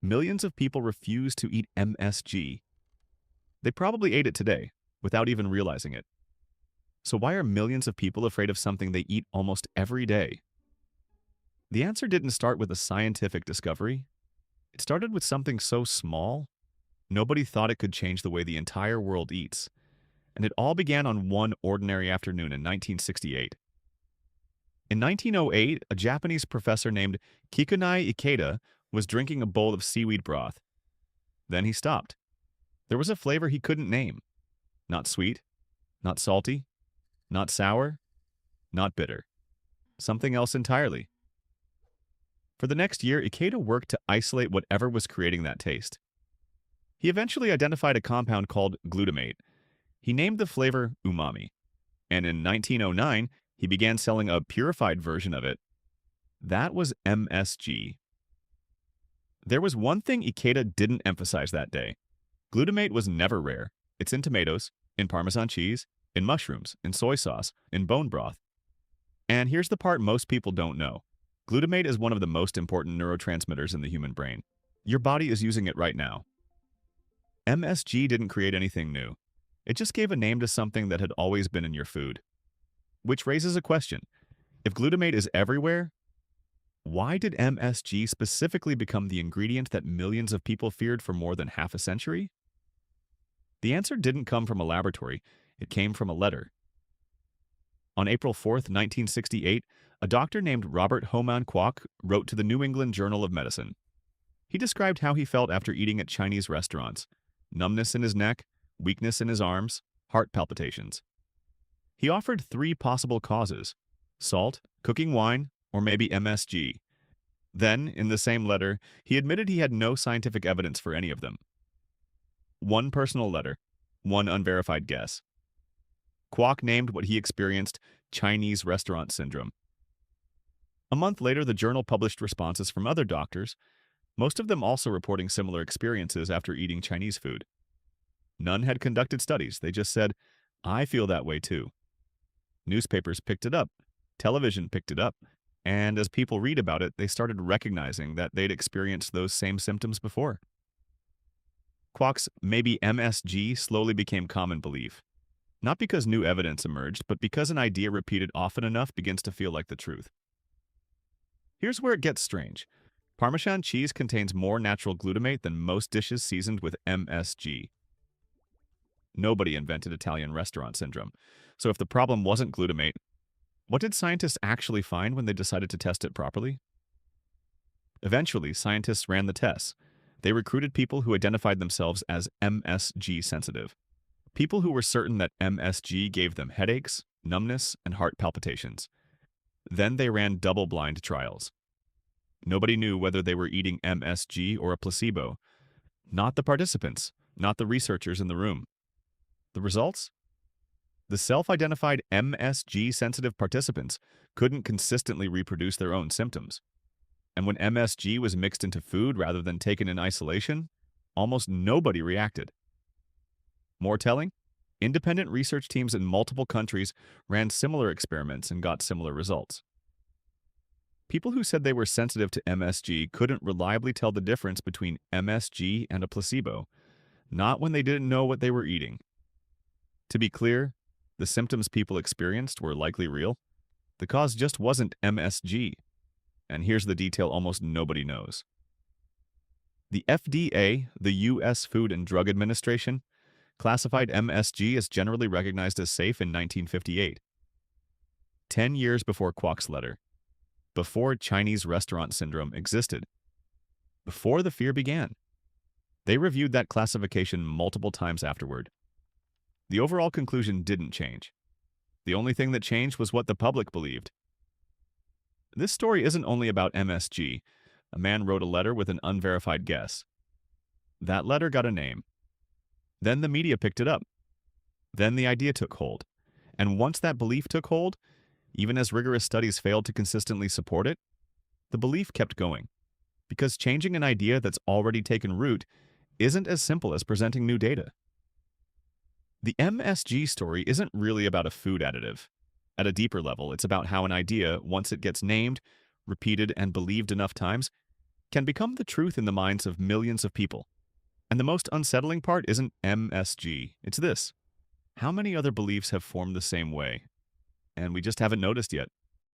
Millions of people refuse to eat MSG. They probably ate it today, without even realizing it. So why are millions of people afraid of something they eat almost every day? The answer didn't start with a scientific discovery. It started with something so small, nobody thought it could change the way the entire world eats. And it all began on one ordinary afternoon in 1968. In 1908, a Japanese professor named Kikunai Ikeda was drinking a bowl of seaweed broth. Then he stopped. There was a flavor he couldn't name. Not sweet, not salty, not sour, not bitter. Something else entirely. For the next year, Ikeda worked to isolate whatever was creating that taste. He eventually identified a compound called glutamate. He named the flavor umami. And in 1909, he began selling a purified version of it. That was MSG. There was one thing Ikeda didn't emphasize that day. Glutamate was never rare. It's in tomatoes, in Parmesan cheese, in mushrooms, in soy sauce, in bone broth. And here's the part most people don't know. Glutamate is one of the most important neurotransmitters in the human brain. Your body is using it right now. MSG didn't create anything new. It just gave a name to something that had always been in your food. Which raises a question. If glutamate is everywhere, why did MSG specifically become the ingredient that millions of people feared for more than half a century? The answer didn't come from a laboratory. It came from a letter. On April 4th, 1968, a doctor named Robert Homan Kwok wrote to the New England Journal of Medicine. He described how he felt after eating at Chinese restaurants: numbness in his neck, weakness in his arms, heart palpitations. He offered 3 possible causes: salt, cooking wine, or maybe MSG. Then, in the same letter, he admitted he had no scientific evidence for any of them. One personal letter, one unverified guess. Kwok named what he experienced Chinese restaurant syndrome. A month later, the journal published responses from other doctors, most of them also reporting similar experiences after eating Chinese food. None had conducted studies. They just said, "I feel that way too." Newspapers picked it up. Television picked it up. And as people read about it, they started recognizing that they'd experienced those same symptoms before. Kwok's maybe MSG slowly became common belief. Not because new evidence emerged, but because an idea repeated often enough begins to feel like the truth. Here's where it gets strange. Parmesan cheese contains more natural glutamate than most dishes seasoned with MSG. Nobody invented Italian restaurant syndrome. So if the problem wasn't glutamate, what did scientists actually find when they decided to test it properly? Eventually, scientists ran the tests. They recruited people who identified themselves as MSG sensitive. People who were certain that MSG gave them headaches, numbness, and heart palpitations. Then they ran double-blind trials. Nobody knew whether they were eating MSG or a placebo. Not the participants, not the researchers in the room. The results? The self-identified MSG-sensitive participants couldn't consistently reproduce their own symptoms. And when MSG was mixed into food rather than taken in isolation, almost nobody reacted. More telling, independent research teams in multiple countries ran similar experiments and got similar results. People who said they were sensitive to MSG couldn't reliably tell the difference between MSG and a placebo, not when they didn't know what they were eating. To be clear, the symptoms people experienced were likely real. The cause just wasn't MSG. And here's the detail almost nobody knows. The FDA, the U.S. Food and Drug Administration, classified MSG as generally recognized as safe in 1958. 10 years before Kwok's letter. Before Chinese restaurant syndrome existed. Before the fear began. They reviewed that classification multiple times afterward. The overall conclusion didn't change. The only thing that changed was what the public believed. This story isn't only about MSG. A man wrote a letter with an unverified guess. That letter got a name. Then the media picked it up. Then the idea took hold. And once that belief took hold, even as rigorous studies failed to consistently support it, the belief kept going. Because changing an idea that's already taken root isn't as simple as presenting new data. The MSG story isn't really about a food additive. At a deeper level, it's about how an idea, once it gets named, repeated, and believed enough times, can become the truth in the minds of millions of people. And the most unsettling part isn't MSG, it's this. How many other beliefs have formed the same way? And we just haven't noticed yet.